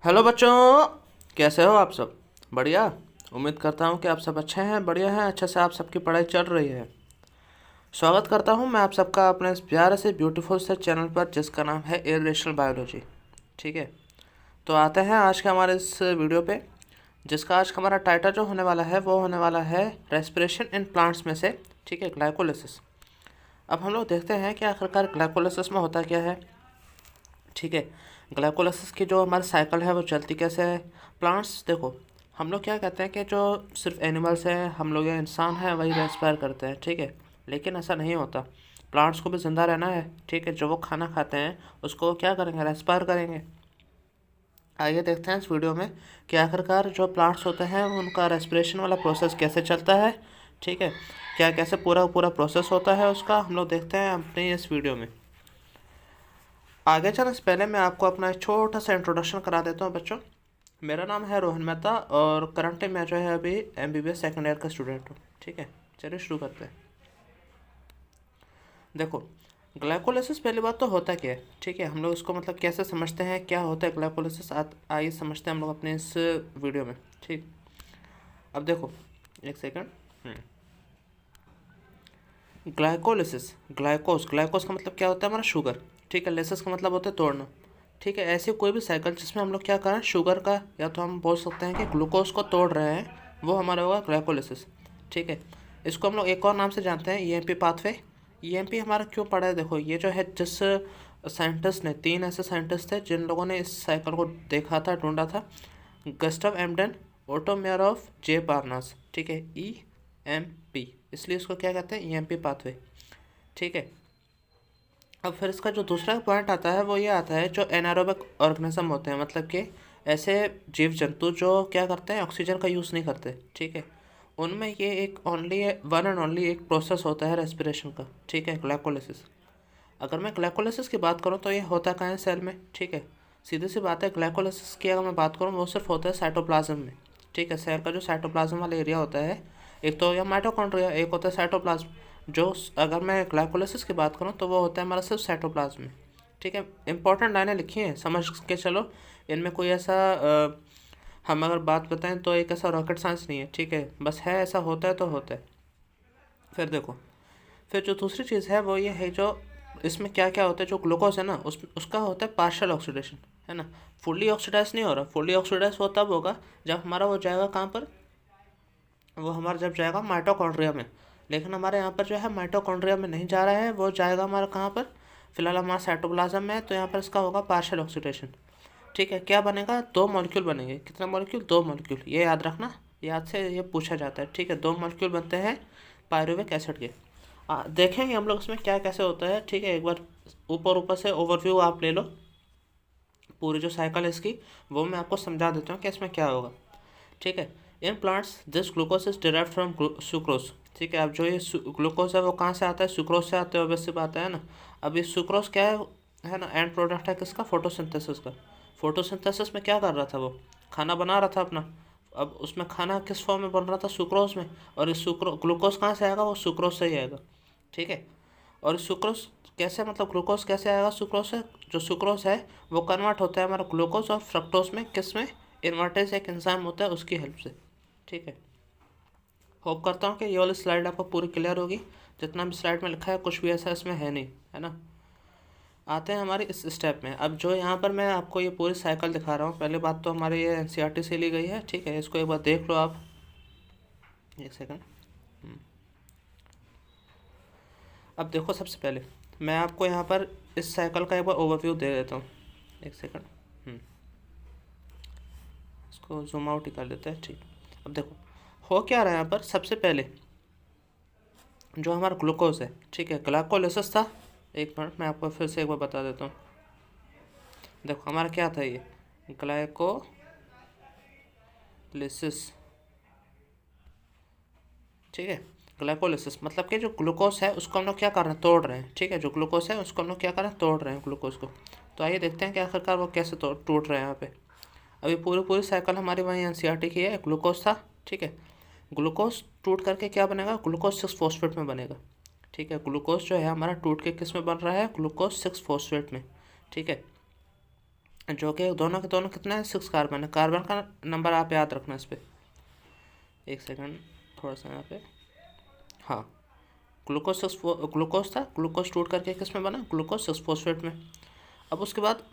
Hello बच्चों, कैसे हो आप सब? बढ़िया। उम्मीद करता हूँ कि आप सब अच्छे हैं, बढ़िया हैं, अच्छे से आप सबकी पढ़ाई चल रही है। स्वागत करता हूँ मैं आप सबका अपने इस प्यारे से ब्यूटीफुल से चैनल पर, जिसका नाम है इरेशनल बायोलॉजी। ठीक है, तो आते हैं आज के हमारे इस वीडियो पे, जिसका आज का हमारा टाइटल जो होने वाला है वो होने वाला है रेस्पिरेशन इन प्लांट्स में से, ठीक है, ग्लाइकोलिसिस। अब हम लोग देखते हैं कि आखिरकार ग्लाइकोलिसिस में होता क्या है। ठीक है, ग्लाइकोलाइसिस की जो हमारी साइकिल है वो चलती कैसे है। प्लांट्स देखो, हम लोग क्या कहते हैं कि जो सिर्फ एनिमल्स हैं, हम लोग या इंसान हैं, वही रेस्पायर करते हैं। ठीक है, लेकिन ऐसा नहीं होता। प्लांट्स को भी ज़िंदा रहना है। ठीक है, जो वो खाना खाते हैं उसको वो क्या करेंगे, रेस्पायर करेंगे। आइए देखते हैं इस वीडियो में कि आखिरकार जो प्लांट्स होते हैं उनका रेस्पिरेशन वाला प्रोसेस कैसे चलता है। ठीक है, क्या कैसे पूरा पूरा प्रोसेस होता है उसका, हम लोग देखते हैं अपने इस वीडियो में। आगे चलने से पहले मैं आपको अपना एक छोटा सा इंट्रोडक्शन करा देता हूँ बच्चों। मेरा नाम है रोहन मेहता और करंटली मैं जो है अभी एमबीबीएस सेकेंड ईयर का स्टूडेंट हूँ। ठीक है, चलिए शुरू करते हैं। देखो, ग्लाइकोलाइसिस पहली बात तो होता क्या है। ठीक है, हम लोग इसको मतलब कैसे समझते हैं, क्या होता है ग्लाइकोलाइसिस, आइए समझते हैं हम लोग अपने इस वीडियो में। ठीक, अब देखो, एक सेकंड। ग्लाइकोलिसिस, ग्लाइकोस, ग्लाइकोस का मतलब क्या होता है, हमारा शुगर। ठीक है, लेसिस का मतलब होता है तोड़ना। ठीक है, ऐसी कोई भी साइकिल जिसमें हम लोग क्या करें, शुगर का, या तो हम बोल सकते हैं कि ग्लूकोज को तोड़ रहे हैं, वो हमारा होगा ग्लाइकोलिसिस। ठीक है, इसको हम लोग एक और नाम से जानते हैं, ईएमपी पाथवे। ईएमपी हमारा क्यों पड़ा है, देखो ये जो है, जिस साइंटिस्ट ने, तीन ऐसे साइंटिस्ट थे जिन लोगों ने इस साइकिल को देखा था, ढूंढा था। गस्टव एमडन, ओटो मेयरॉफ, जे पार्नास। ठीक है, ईएमपी, इसलिए इसको क्या कहते हैं, ईएमपी पाथवे। ठीक है, अब फिर इसका जो दूसरा पॉइंट आता है वो ये आता है, जो एनारोबिक ऑर्गेनिज्म होते हैं, मतलब कि ऐसे जीव जंतु जो क्या करते हैं, ऑक्सीजन का यूज़ नहीं करते। ठीक है, उनमें ये एक ओनली वन एंड ओनली एक प्रोसेस होता है रेस्पिरेशन का। ठीक है, ग्लाइकोलिसिस। अगर मैं ग्लाइकोलिसिस की बात करूँ तो ये होता कहाँ है, सेल में। ठीक है, सीधी सी बात है, ग्लाइकोलिसिस की अगर मैं बात करूँ वो सिर्फ होता है साइटोप्लाज्म में। ठीक है, सेल का जो साइटोप्लाज्म वाला एरिया होता है, एक तो या माइटोकॉन्ड्रिया, एक होता है साइटोप्लाज्म। जो अगर मैं ग्लाइकोलिसिस की बात करूँ तो वो होता है हमारा सिर्फ साइटोप्लाज्म में। ठीक है, इंपॉर्टेंट लाइनें लिखी हैं, समझ के चलो। इनमें कोई ऐसा हम अगर बात बताएं तो एक ऐसा रॉकेट साइंस नहीं है। ठीक है, बस है, ऐसा होता है तो होता है। फिर देखो, फिर जो दूसरी चीज़ है वो ये है, जो इसमें क्या क्या होता है, जो ग्लूकोज है ना, उसका होता है पार्शियल ऑक्सीडेशन, है ना। फुल्ली ऑक्सीडाइज नहीं हो रहा। फुल्ली ऑक्सीडाइज वो तब होगा जब हमारा वो जाएगा कहाँ पर, वो हमारा जब जाएगा माइटोकॉन्ड्रिया में। लेकिन हमारे यहाँ पर जो है माइटोकॉन्ड्रिया में नहीं जा रहा है, वो जाएगा हमारा कहाँ पर, फिलहाल हमारा साइटोप्लाज्म में है, तो यहाँ पर इसका होगा पार्शियल ऑक्सीडेशन। ठीक है, क्या बनेगा, दो मॉलिक्यूल बनेंगे। कितने मॉलिक्यूल, दो मॉलिक्यूल, ये याद रखना, याद से ये पूछा जाता है। ठीक है, दो मॉलिक्यूल बनते हैं पायरुविक एसिड के। देखेंगे हम लोग इसमें क्या कैसे होता है। ठीक है, एक बार ऊपर ऊपर से ओवरव्यू आप ले लो, पूरी जो साइकिल है इसकी, वो मैं आपको समझा देता हूँ कि इसमें क्या होगा। ठीक है, in plants this glucose is derived from sucrose. ठीक है, अब जो ये ग्लूकोज है वो कहाँ से आता है, सुक्रोज से आता है, ऑब्वियसली बात है ना। अब ये सुक्रोज क्या है ना, एंड प्रोडक्ट है किसका, फोटोसिंथेसिस का। फोटोसिंथेसिस में क्या कर रहा था, वो खाना बना रहा था अपना। अब उसमें खाना किस फॉर्म में बन रहा था, सुक्रोज में। और इस ग्लूकोज कहाँ से आएगा, वो सुक्रोज से ही आएगा। ठीक है, और सुक्रोज कैसे, मतलब ग्लूकोज कैसे आएगा सुक्रोज से, जो सुक्रोज है वो कन्वर्ट होता है हमारा ग्लूकोज और फ्रक्टोज में, किस में, इन्वर्टेज एक एंजाइम होता है उसकी हेल्प से। ठीक है, होप करता हूँ कि ये वाली स्लाइड आपको पूरी क्लियर होगी। जितना भी स्लाइड में लिखा है कुछ भी ऐसा इसमें है नहीं, है ना। आते हैं हमारे इस स्टेप में। अब जो यहाँ पर मैं आपको ये पूरी साइकिल दिखा रहा हूँ, पहली बात तो हमारे ये एनसीईआरटी से ली गई है। ठीक है, इसको एक बार देख लो आप, एक सेकंड। अब देखो, सबसे पहले मैं आपको यहाँ पर इस साइकिल का एक बार ओवरव्यू दे देता हूँ, एक सेकंड। इसको जूम आउट ही कर देते हैं। ठीक, अब देखो हो क्या रहा है यहाँ पर, सबसे पहले जो हमारा ग्लूकोज है, ठीक है, ग्लाइकोलिसिस था। एक मिनट मैं आपको फिर से एक बार बता देता हूँ। देखो हमारा क्या था, ये ग्लाइकोलिसिस। ठीक है, ग्लाइकोलिसिस मतलब कि जो ग्लूकोज है उसको हम लोग क्या कर रहे हैं, तोड़ रहे हैं। ठीक है, जो ग्लूकोज है उसको हम लोग क्या कर रहे हैं, तोड़ रहे हैं ग्लूकोज को। तो आइए देखते हैं कि आखिरकार वो कैसे टूट रहे हैं यहाँ पे। अभी पूरी पूरी साइकिल हमारी वहीं एनसीईआरटी की है। ग्लूकोज था, ठीक है, ग्लूकोज टूट करके क्या बनेगा, ग्लूकोज सिक्स फॉस्फेट में बनेगा। ठीक है, ग्लूकोज जो है हमारा टूट के किस में बन रहा है, ग्लूकोज सिक्स फॉस्फेट में। ठीक है, जो कि दोनों के दोनों कितना है 6 कार्बन है। कार्बन का नंबर आप याद रखना इस पर। एक सेकंड, थोड़ा सा यहाँ पे, हाँ, ग्लूकोज था, ग्लूकोज टूट करके किस में बना, ग्लूकोज 6 फॉस्फेट में। अब उसके बाद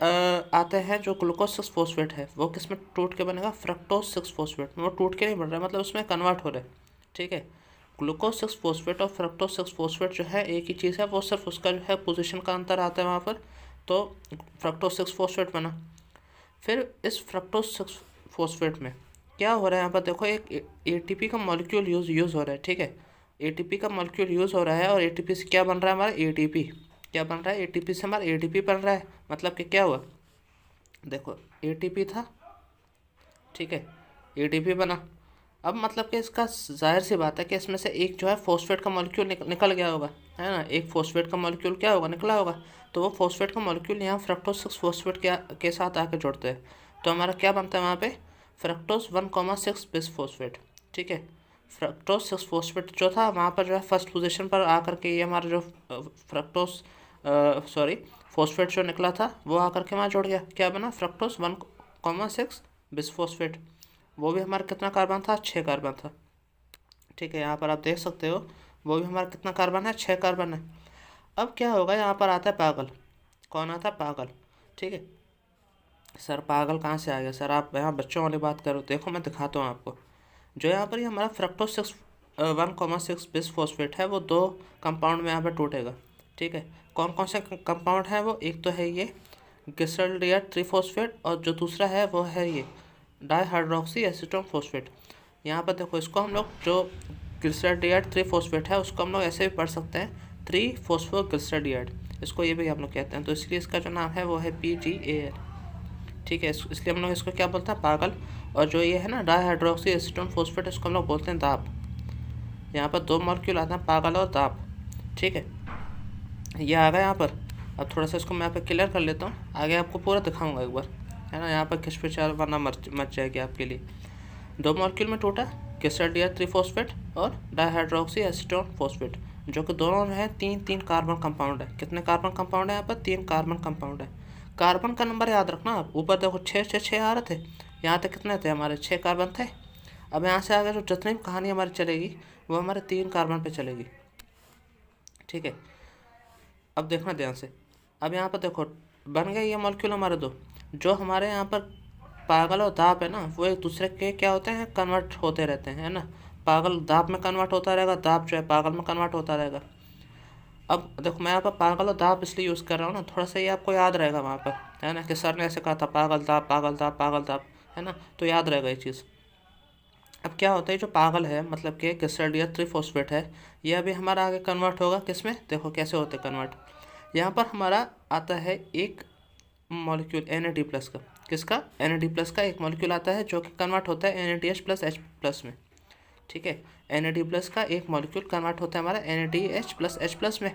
आते हैं जो ग्लूकोज 6 फॉस्फेट है वो किस में टूट के बनेगा, फ्रक्टोज 6 फॉस्फेट में। वो टूट के नहीं बन रहा है, मतलब उसमें कन्वर्ट हो रहा है। ठीक है, ग्लूकोज 6 फॉस्फेट और फ्रक्टोज 6 फॉस्फेट जो है एक ही चीज़ है, वो सिर्फ उसका जो है पोजीशन का अंतर आता है वहाँ पर। तो फ्रक्टोज 6 फॉस्फेट बना। फिर इस फ्रक्टोज 6 फॉस्फेट में क्या हो रहा है, यहाँ पर देखो एक एटीपी का मॉलिक्यूल यूज़ हो रहा है। ठीक है, एटीपी का मॉलिक्यूल यूज़ हो रहा है और एटीपी से क्या बन रहा है हमारा, एटीपी। क्या बन रहा है, एटीपी से हमारा एटीपी बन रहा है। मतलब कि क्या हुआ, देखो एटीपी था, ठीक है, एटीपी बना। अब मतलब कि इसका जाहिर सी बात है कि इसमें से एक जो है फॉस्फेट का मॉलिक्यूल निकल गया होगा, है ना। एक फॉस्फेट का मॉलिक्यूल क्या होगा, निकला होगा। तो वो फॉस्फेट का मॉलिक्यूल यहाँ फ्रक्टोज 6 फॉस्फेट के साथ आके जुड़ते हैं। तो हमारा क्या बनता है वहाँ पे, फ्रक्टोज 1,6 बिस फॉस्फेट। ठीक है, फ्रक्टोज 6 फॉस्फेट जो था वहाँ पर जो है फर्स्ट पोजीशन पर आकर के ये हमारा जो फ्रक्टोज सॉरी फॉस्फेट जो निकला था वो आकर के वहाँ जुड़ गया। क्या बना, फ्रक्टोज 1,6 बिस फॉस्फेट। वो भी हमारा कितना कार्बन था, 6 कार्बन था। ठीक है, यहाँ पर आप देख सकते हो वो भी हमारा कितना कार्बन है, 6 कार्बन है। अब क्या होगा, यहाँ पर आता है पागल। कौन आता है, पागल। ठीक है सर, पागल कहाँ से आ गया सर, आप यहाँ बच्चों वाली बात करो। देखो मैं दिखाता हूँ आपको। जो यहाँ पर ये हमारा फ्रक्टोज 1,6 बिस फॉस्फेट है वो दो कंपाउंड में यहाँ पर टूटेगा। ठीक है, कौन कौन से कंपाउंड है वो, एक तो है ये ग्लिसरॉल्डियाइड 3 फॉस्फेट और जो दूसरा है वो है ये डाईहाइड्रोक्सी एसीटोन फॉस्फेट। यहाँ पर देखो इसको हम लोग जो ग्लिसरॉल्डियाइड 3 फॉस्फेट है उसको हम लोग ऐसे भी पढ़ सकते हैं 3 फॉस्फोग्लिसरॉल्डियाइड, इसको ये भी हम लोग कहते हैं। तो इसलिए इसका जो नाम है वो है PGAL। ठीक है, इसलिए हम लोग इसको क्या बोलते हैं, पागल। और जो ये है ना डाईहाइड्रोक्सी एसीटोन फॉस्फेट, इसको हम लोग बोलते हैं दाप। यहाँ पर दो मॉलिक्यूल आते हैं, पागल और दाप। ठीक है, ये आ गया यहाँ पर। अब थोड़ा सा इसको मैं यहाँ पे क्लियर कर लेता हूँ, आगे आपको पूरा दिखाऊंगा एक बार, है ना। यहाँ पर खिचपिचार वरना मच जाएगी आपके लिए। दो मॉलिक्यूल में टूटा ग्लिसरॉल्डियाइड 3 फॉस्फेट और डाईहाइड्रोक्सी एसीटोन फॉस्फेट, जो कि दोनों में है 3 कार्बन कंपाउंड है। कितने कार्बन कंपाउंड है यहाँ पर, 3 कार्बन कंपाउंड है। कार्बन का नंबर याद रखना आप, ऊपर देखो 6 आ रहे थे, यहाँ तक कितने थे हमारे, 6 कार्बन थे। अब यहाँ से आगे जो जितनी भी कहानी हमारी चलेगी वो हमारे 3 कार्बन पे चलेगी। ठीक है, अब देखना ध्यान से। अब यहाँ पर देखो बन गए ये मॉलिक्यूल हमारे दो। जो हमारे यहाँ पर पागल और दाप है ना वो एक दूसरे के क्या होते हैं, कन्वर्ट होते रहते हैं, है ना। पागल दाप में कन्वर्ट होता रहेगा, दाप जो है पागल में कन्वर्ट होता रहेगा। अब देखो मैं यहाँ पर पागल और दाप इसलिए यूज़ कर रहा हूँ ना, थोड़ा सा ये आपको याद रहेगा वहाँ पर, है ना, कि सर ने ऐसे कहा था पागल दाप पागल दाप पागल दाप, है ना, तो याद रहेगा ये चीज़। अब क्या होता है, जो पागल है मतलब कि ग्लिसरॉल्डियाइड 3 फॉस्फेट है, ये अभी हमारा आगे कन्वर्ट होगा किस में, देखो कैसे होते कन्वर्ट। यहाँ पर हमारा आता है एक मॉलिक्यूल NAD+ का, किसका, NAD+ का एक मॉलिक्यूल आता है जो कि कन्वर्ट होता है NADH+H+ में। ठीक है, NAD+ का एक मॉलिक्यूल कन्वर्ट होता है हमारा NADH+H+ में।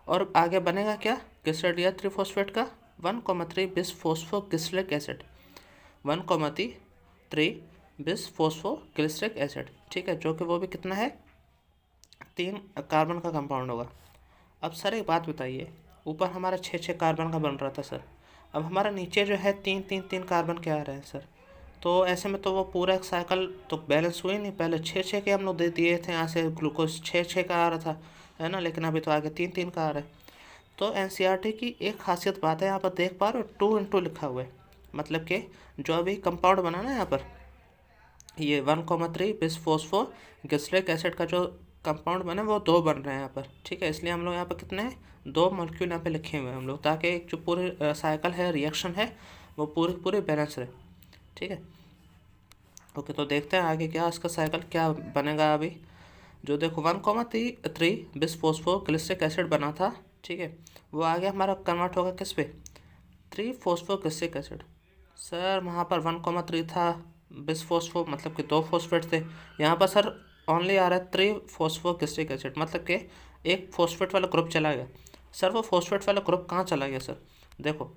और आगे बनेगा क्या, ग्लिसरॉल्डियाइड 3 फॉस्फेट का 1,3 बिस फॉस्फोग्लिसरिक एसिड, 1,3 बिस फॉस्फोग्लिसरिक एसिड। ठीक है, जो कि वो भी कितना है, 3 कार्बन का कंपाउंड होगा। अब सर एक बात बताइए, ऊपर हमारा 6 कार्बन का बन रहा था सर, अब हमारा नीचे जो है 3 कार्बन के आ रहे हैं सर। तो ऐसे में तो वो पूरा एक साइकिल तो बैलेंस हुई नहीं। पहले 6 के हम लोग दे दिए थे, यहाँ से ग्लूकोज 6 का आ रहा था, है ना, लेकिन अभी तो आगे 3 का आ रहा है। तो NCERT की एक खासियत बात है, यहाँ पर देख पा रहे हो 2 × लिखा हुआ है, मतलब कि जो अभी कंपाउंड बना ना यहाँ पर ये 1,3 बिस फॉस्फोग्लिसरिक एसिड का जो कंपाउंड बने वो 2 बन रहे हैं यहाँ पर। ठीक है, इसलिए हम लोग यहाँ पर कितने हैं, 2 मॉलिक्यूल यहाँ पे लिखे हुए हैं हम लोग, ताकि एक जो पूरी साइकिल है, रिएक्शन है, वो पूरी बैलेंस रहे। ठीक है, ओके, तो देखते हैं आगे क्या इसका साइकिल क्या बनेगा अभी। जो देखो 1,3 बिस फॉस्फोग्लिसरिक एसिड बना था, ठीक है, वो आगे हमारा कन्वर्ट होगा किस पे, 3 फॉस्फोग्लिसरिक एसिड। सर वहाँ पर 1,3 था बिस फॉस्फो, मतलब कि 2 फॉस्फेट थे। यहाँ पर सर ओनली आ रहा है 3 फॉस्फोग्लिसरिक एसिड, मतलब कि एक फॉस्फेट वाला ग्रुप चला गया। सर वो फॉस्फेट वाला ग्रुप कहाँ चला गया सर, देखो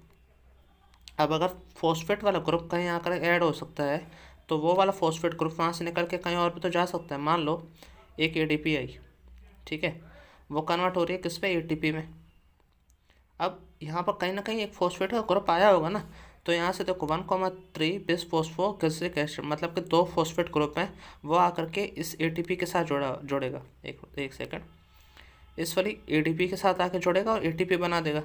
अब अगर फॉस्फेट वाला ग्रुप कहीं आकर ऐड हो सकता है तो वो वाला फॉस्फेट ग्रुप वहाँ से निकल के कहीं और भी तो जा सकता है। मान लो एक ADP आई, ठीक है, वो कन्वर्ट हो रही है किस पे, ATP में। अब यहाँ पर कहीं ना कहीं एक फॉस्फेट का ग्रुप आया होगा ना, तो यहाँ से देखो 1,3 बिस फॉस्फो ग्लिसरिक एसिड, मतलब कि 2 फॉस्फेट ग्रुप हैं, वो आकर के इस एटीपी के साथ जोड़ेगा। एक सेकंड, इस वाली एटीपी के साथ आके जोड़ेगा और एटीपी बना देगा।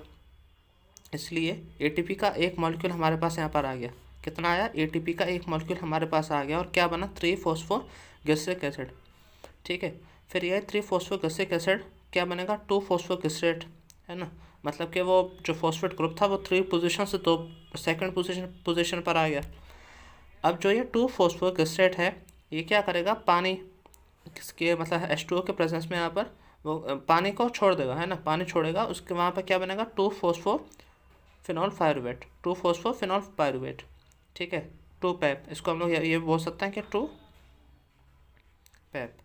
इसलिए एटीपी का एक मॉलिक्यूल हमारे पास यहाँ पर आ गया। कितना आया? एटीपी का एक मॉलिक्यूल हमारे पास आ गया और क्या बना? 3 फॉस्फो ग्लिसरिक एसिड। ठीक है, फिर यह 3 फॉस्फो ग्लिसरिक एसिड क्या बनेगा? 2 फॉस्फो ग्लिसरेट, है ना। मतलब कि वो जो फॉस्फेट ग्रुप था वो 3 पोजीशन से 2 सेकंड पोजीशन पर आ गया। अब जो ये 2 फॉस्फो ग्लिसरेट है, ये क्या करेगा? पानी किसके, मतलब H2O के प्रेजेंस में यहाँ पर वो पानी को छोड़ देगा, है ना। पानी छोड़ेगा, उसके वहाँ पर क्या बनेगा? 2 phospho phenol pyruvate, 2 phospho phenol pyruvate. ठीक है, 2 पैप, इसको हम लोग ये बोल सकते हैं कि 2 पैप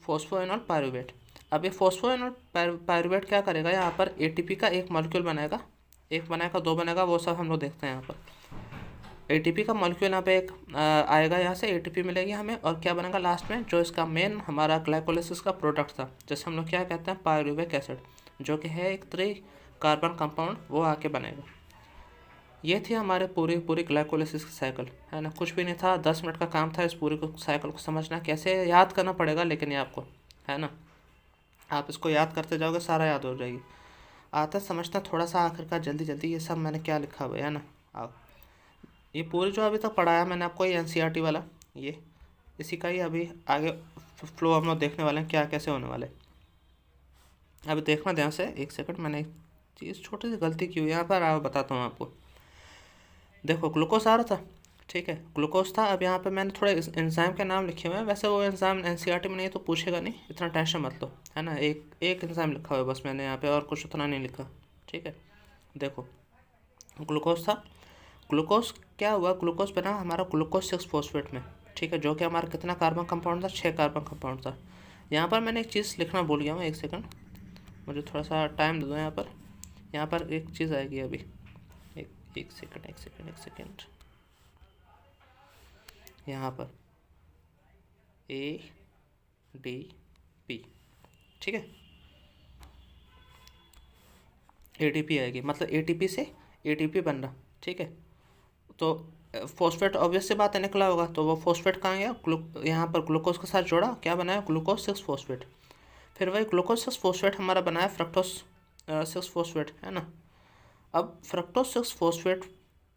फॉस्फोइनॉल पायरुवेट। अब ये फॉस्फोइनॉल पायरुवेट क्या करेगा? यहाँ पर एटीपी का एक मॉलिक्यूल बनाएगा, एक बनाएगा, 2 बनाएगा, वो सब हम लोग देखते हैं। यहाँ पर एटीपी का मॉलिक्यूल यहाँ पे एक आएगा, यहाँ से एटीपी मिलेगी हमें, और क्या बनेगा लास्ट में? जो इसका मेन हमारा ग्लाइकोलिसिस का प्रोडक्ट था, जैसे हम लोग क्या कहते हैं, पायरुविक एसिड, जो कि है एक 3 कार्बन कंपाउंड, वो आके बनेगा। ये थी हमारे पूरी ग्लाइकोलिसिस की साइकिल, है ना। कुछ भी नहीं था, 10 मिनट का काम था इस पूरी साइकिल को समझना। कैसे याद करना पड़ेगा लेकिन ये आपको, है ना। आप इसको याद करते जाओगे, सारा याद हो जाएगी। आता समझना थोड़ा सा आखिरकार, जल्दी जल्दी ये सब मैंने क्या लिखा हुआ है ना। आओ, ये पूरी जो अभी तक पढ़ाया मैंने आपको, ये NCERT वाला, ये इसी का ही अभी आगे फ्लो हम लोग देखने वाले हैं, क्या कैसे होने वाले। अभी देखना ध्यान से, एक सेकंड, मैंने एक चीज़ छोटी सी गलती की हुई यहाँ पर, आप बताता हूँ आपको। देखो ग्लूकोज आ रहा था, ठीक है, ग्लूकोज था। अब यहाँ पे मैंने थोड़े एंजाइम के नाम लिखे हुए हैं, वैसे वो एंजाइम NCERT में नहीं है तो पूछेगा नहीं, इतना टेंशन मत लो, है ना। एक एंजाइम लिखा हुआ है बस मैंने यहाँ पे, और कुछ उतना नहीं लिखा। ठीक है, देखो ग्लूकोज था, ग्लूकोज क्या हुआ? ग्लूकोज बना हमारा ग्लूकोज 6 फॉस्फेट में, ठीक है, जो कि हमारा कितना कार्बन कंपाउंड था? 6 कार्बन कंपाउंड था। यहाँ पर मैंने एक चीज़ लिखना भूल गया हूँ, एक सेकंड, मुझे थोड़ा सा टाइम दे दो। यहाँ पर एक चीज़ आएगी अभी, एक सेकंड। यहाँ पर ADP, ठीक है, ATP आएगी, मतलब ATP से ATP बन रहा, ठीक है। तो फॉस्फेट ऑब्वियस से बात है निकला होगा, तो वो फॉस्फेट कहाँ गया? यहाँ पर ग्लूकोज के साथ जोड़ा, क्या बनाया? Glucose 6 phosphate. फिर वही ग्लूकोज 6 फॉस्फेट हमारा बनाया फ्रक्टोज 6 फॉस्फेट, है ना। अब फ्रक्टोज 6 फॉस्फेट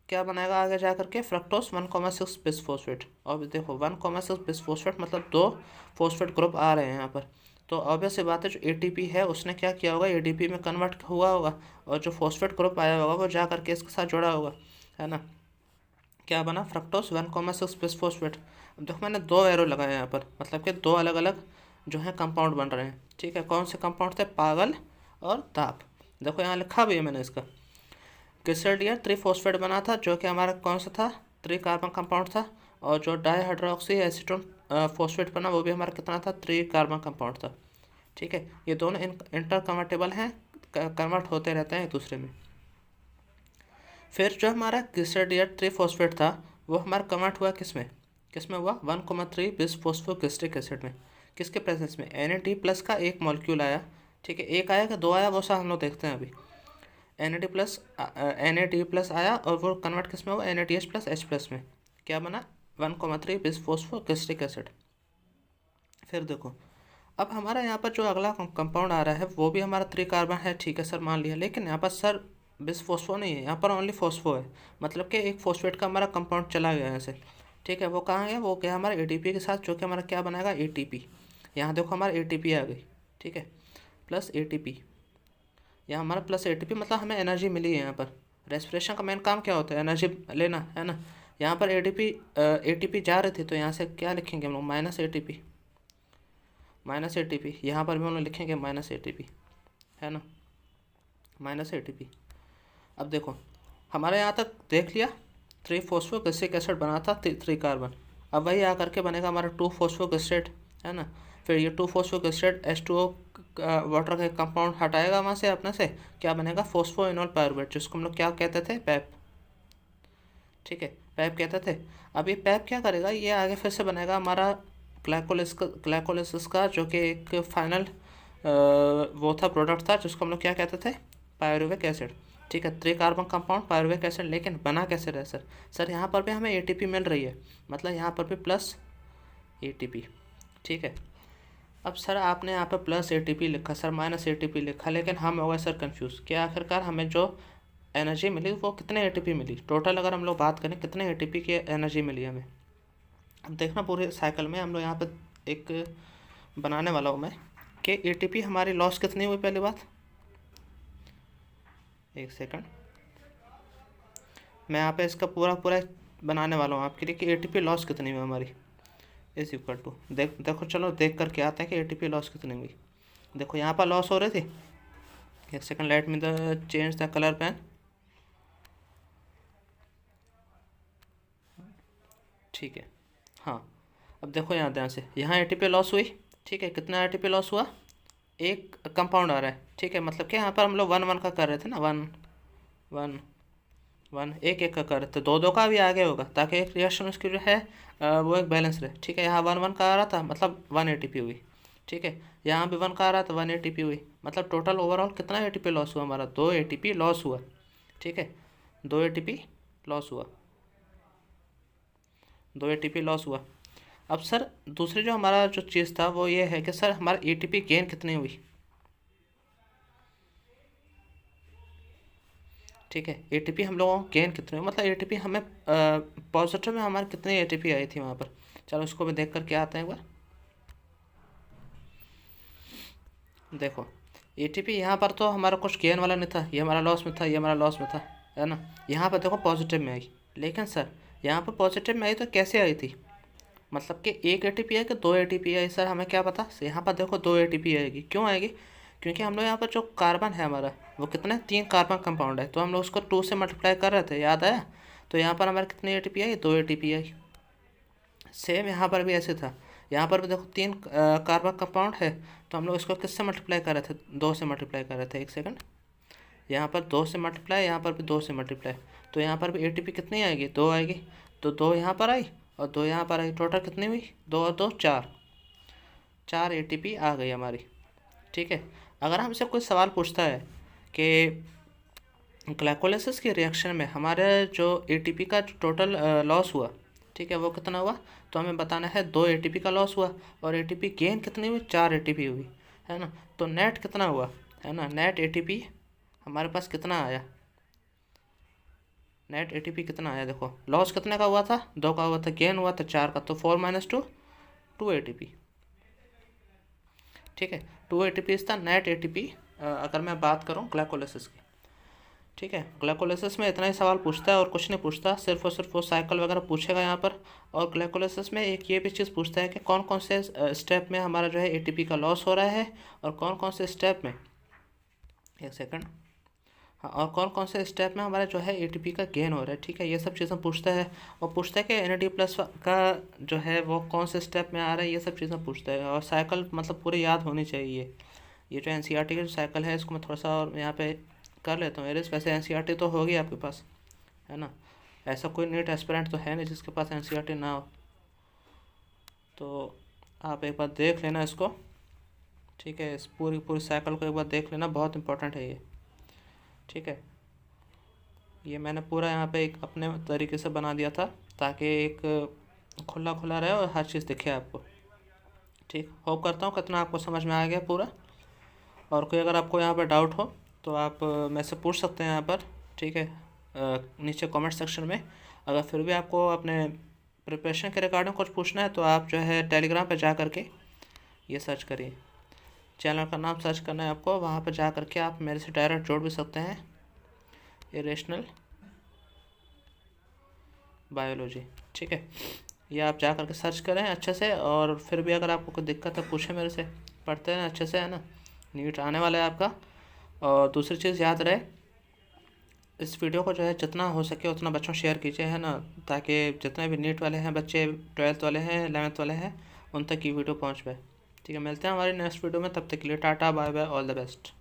क्या बनाएगा आगे जा करके? Fructose 1,6 bis phosphate. और देखो 1,6 बिस फॉस्फेट, मतलब 2 फॉस्फेट ग्रुप आ रहे हैं यहाँ पर। तो ऑब्वियस सी बात है, जो ATP है उसने क्या किया होगा? ADP में कन्वर्ट हुआ होगा, और जो फॉस्फेट ग्रुप आया होगा वो जा करके इसके साथ जुड़ा होगा, है ना। क्या बना? Fructose 1,6 bis phosphate. अब देखो मैंने 2 एरो लगाए यहाँ पर, मतलब कि 2 अलग अलग जो है कंपाउंड बन रहे हैं, ठीक है। कौन से कंपाउंड थे? पागल और ताप। देखो यहाँ लिखा भी है मैंने इसका। ग्लिसरॉल 3 फॉस्फेट बना था, जो कि हमारा कौन सा था? 3 कार्बन कंपाउंड था। और जो डाईहाइड्रोक्सी एसीटोन फॉस्फेट बना, वो भी हमारा कितना था? 3 कार्बन कंपाउंड था, ठीक है। ये दोनों इंटर कन्वर्टेबल हैं, कन्वर्ट होते रहते हैं एक दूसरे में। फिर जो हमारा ग्लिसरॉल 3 फॉस्फेट था, वो हमारा कन्वर्ट हुआ किस में हुआ? 1,3 बिस फॉस्फोग्लिसरिक एसिड में। किसके प्रेजेंस में? Na+ का एक मॉलिक्यूल आया, ठीक है। एक आया कि 2 आया, वो सब हम लोग देखते हैं अभी। Na+ आया, और वो कन्वर्ट किस में हुआ? NADH+ H+ में। क्या बना? 1,3 बिस फॉस्फोग्लिसरिक एसिड। फिर देखो, अब हमारा यहाँ पर जो अगला कंपाउंड आ रहा है, वो भी हमारा 3 कार्बन है, ठीक है सर, मान लिया। लेकिन यहाँ पर सर बिस फॉस्फो नहीं है, यहाँ पर ओनली फॉस्फो है, मतलब कि एक फॉस्फेट का हमारा कंपाउंड चला गया यहाँ से, ठीक है। वो कहाँ गया? वो गया हमारा ATP के साथ, जो कि हमारा क्या बनाएगा? ATP। यहाँ देखो हमारा ATP आ गई, ठीक है, प्लस ATP। यहाँ हमारा प्लस ATP, मतलब हमें एनर्जी मिली है। यहाँ पर रेस्पिरेशन का मेन काम क्या होता है? एनर्जी लेना, है ना। यहाँ पर ATP जा रही थी, तो यहाँ से क्या लिखेंगे हम लोग? -ATP। यहाँ पर भी हम लोग लिखेंगे -ATP, है ना, -ATP। अब देखो हमारे यहाँ तक देख लिया, 3 फॉस्फोग्लिसरिक एसिड बना था, 3 कार्बन। अब वही आकर के बनेगा हमारा 2 फॉस्फोग्लिसरेट, है ना। फिर ये 2 फॉस्फोग्लिसरेट H2O वाटर का कंपाउंड हटाएगा वहाँ से अपने से, क्या बनेगा? फॉस्फोइनॉल पायरुवेट, जिसको हम लोग क्या कहते थे? पैप, ठीक है, पैप कहते थे। अब ये पैप क्या करेगा? ये आगे फिर से बनेगा हमारा ग्लाइकोलिसिस का, जो कि एक फाइनल वो था, प्रोडक्ट था, जिसको हम लोग क्या कहते थे? Pyruvic acid. ठीक है, त्रिकार्बन कंपाउंड पायरुवेक एसिड, लेकिन बना कैसे रहे सर? सर यहाँ पर भी हमें एटीपी मिल रही है, मतलब यहाँ पर भी प्लस एटीपी। ठीक है, अब सर आपने यहाँ पर प्लस एटीपी लिखा, सर माइनस एटीपी लिखा, लेकिन हम हो गए सर कंफ्यूज कि आखिरकार हमें जो एनर्जी मिली वो कितने एटीपी मिली, टोटल अगर हम लोग बात करें कितने एटीपी की एनर्जी मिली हमें। अब देखना पूरे साइकिल में हम लोग यहाँ पर एक बनाने वाला हूँ मैं कि एटीपी हमारी लॉस कितनी हुई। पहली बात, एक सेकंड, मैं यहाँ पे इसका पूरा पूरा बनाने वाला हूँ आपके लिए कि एटीपी लॉस कितनी हुई हमारी इज इक्वल टू, देखो चलो देख करके आते हैं कि एटीपी लॉस कितनी हुई। देखो यहाँ पर लॉस हो रही थी, एक second, let me the change the colour pen. ठीक है, हाँ, अब देखो यहाँ ध्यान से, यहाँ एटीपी लॉस हुई। ठीक है, कितना एटीपी लॉस हुआ? एक कंपाउंड आ रहा है। ठीक है, मतलब कि यहाँ पर हम लोग 1 1 का कर रहे थे ना, 1 1 1, एक एक का कर रहे थे, 2 2 का भी आगे होगा ताकि एक रिएक्शन उसकी जो है वो एक बैलेंस रहे। ठीक है, यहाँ 1 1 का आ रहा था, मतलब 1 एटीपी हुई। ठीक है, यहाँ भी 1 का आ रहा था, 1 एटीपी हुई, मतलब टोटल ओवरऑल कितना एटीपी लॉस हुआ हमारा? 2 एटीपी लॉस हुआ। ठीक है, 2 एटीपी लॉस हुआ, 2 एटीपी लॉस हुआ। अब सर दूसरी जो हमारा जो चीज़ था वो ये है कि सर हमारा एटीपी गेन कितनी हुई। ठीक है, एटीपी हम लोगों को गेन कितनी हुई, मतलब एटीपी हमें पॉजिटिव में हमारी कितनी एटीपी आई थी वहाँ पर। चलो इसको भी देख करके आते हैं एक बार। देखो एटीपी यहाँ पर तो हमारा कुछ गेन वाला नहीं था, ये हमारा लॉस में था, ये हमारा लॉस में था, है ना। यहाँ पर देखो पॉजिटिव में आई, लेकिन सर यहाँ पर पॉजिटिव में आई तो कैसे आई थी? मतलब कि एक एटीपी आई कि 2 एटीपी आई? सर हमें क्या पता, यहाँ पर देखो 2 एटीपी आएगी। क्यों आएगी? क्योंकि हम लोग यहाँ पर जो कार्बन है हमारा वो कितना है, 3 कार्बन कंपाउंड है, तो हम लोग उसको 2 से मल्टीप्लाई कर रहे थे, याद आया? तो यहाँ पर हमारे कितनी एटीपी आई? 2 एटीपी आई। सेम यहाँ पर भी ऐसे था, यहाँ पर भी देखो 3 कार्बन कंपाउंड है, तो हम लोग इसको किससे मल्टीप्लाई कर रहे थे? 2 से मल्टीप्लाई कर रहे थे। एक सेकंड, यहाँ पर 2 से मल्टीप्लाई, यहाँ पर भी 2 से मल्टीप्लाई, तो यहाँ पर भी एटीपी कितनी आएगी? 2 आएगी। तो 2 यहाँ पर आई और 2 यहाँ पर आई, टोटल कितनी हुई? 2 और 2 4, 4 एटीपी आ गई हमारी। ठीक है, अगर हमसे कोई सवाल पूछता है कि ग्लाइकोलाइसिस के रिएक्शन में हमारे जो एटीपी का जो टोटल लॉस हुआ, ठीक है, वो कितना हुआ, तो हमें बताना है 2 एटीपी का लॉस हुआ और एटीपी गेन कितनी हुई? 4 एटीपी हुई, है ना। तो नेट कितना हुआ, है ना, नेट एटीपी हमारे पास कितना आया? नेट एटीपी कितना आया? देखो लॉस कितने का हुआ था? 2 का हुआ था, गेन हुआ था 4 का, तो 4 - 2 2 एटीपी। ठीक है, 2 एटीपी था नेट एटीपी अगर मैं बात करूँ ग्लाइकोलाइसिस की। ठीक है, ग्लाइकोलाइसिस में इतना ही सवाल पूछता है और कुछ नहीं पूछता, सिर्फ और सिर्फ वो साइकिल वगैरह पूछेगा यहाँ पर। और ग्लाइकोलाइसिस में एक ये भी चीज़ पूछता है कि कौन कौन से स्टेप में हमारा जो है एटीपी का लॉस हो रहा है और कौन कौन से स्टेप में, एक सेकंड, हाँ, और कौन कौन से स्टेप में हमारा जो है एटीपी का गेन हो रहा है। ठीक है, ये सब चीज़ें पूछता है और पूछता है कि NAD+ का जो है वो कौन से स्टेप में आ रहा है, ये सब चीज़ें पूछता है। और साइकिल मतलब पूरी याद होनी चाहिए। ये जो NCERT की जो साइकिल है इसको मैं थोड़ा सा और यहाँ पे कर लेता हूँ एरिस। वैसे NCERT तो होगी आपके पास, है ना, ऐसा कोई नीट एस्पिरेंट तो है नहीं जिसके पास NCERT ना हो, तो आप एक बार देख लेना इसको। ठीक है, इस पूरी पूरी साइकिल को एक बार देख लेना, बहुत इंपॉर्टेंट है ये। ठीक है, ये मैंने पूरा यहाँ पे एक अपने तरीके से बना दिया था ताकि एक खुला खुला रहे और हर चीज़ दिखे आपको। ठीक, होप करता हूँ कितना आपको समझ में आ गया पूरा। और कोई अगर आपको यहाँ पर डाउट हो तो आप मेरे से पूछ सकते हैं यहाँ पर। ठीक है, नीचे कमेंट सेक्शन में। अगर फिर भी आपको अपने प्रिपरेशन के रिगार्डिंग कुछ पूछना है तो आप जो है टेलीग्राम पे जा करके ये सर्च करिए, चैनल का नाम सर्च करना है आपको, वहाँ पर जा करके आप मेरे से डायरेक्ट जोड़ भी सकते हैं, इरेशनल बायोलॉजी। ठीक है, ये आप जा करके सर्च करें अच्छे से। और फिर भी अगर आपको कोई दिक्कत है पूछें मेरे से, पढ़ते हैं अच्छे से, है ना, नीट आने वाला है आपका। और दूसरी चीज़ याद रहे, इस वीडियो को जो है जितना हो सके उतना बच्चों शेयर कीजिए, है ना, ताकि जितने भी नीट वाले हैं बच्चे, 12th वाले हैं, 11th वाले हैं, उन तक ये वीडियो पहुंच पाए। ठीक है, मिलते हैं हमारे नेक्स्ट वीडियो में, तब तक के लिए tata bye bye, all the best.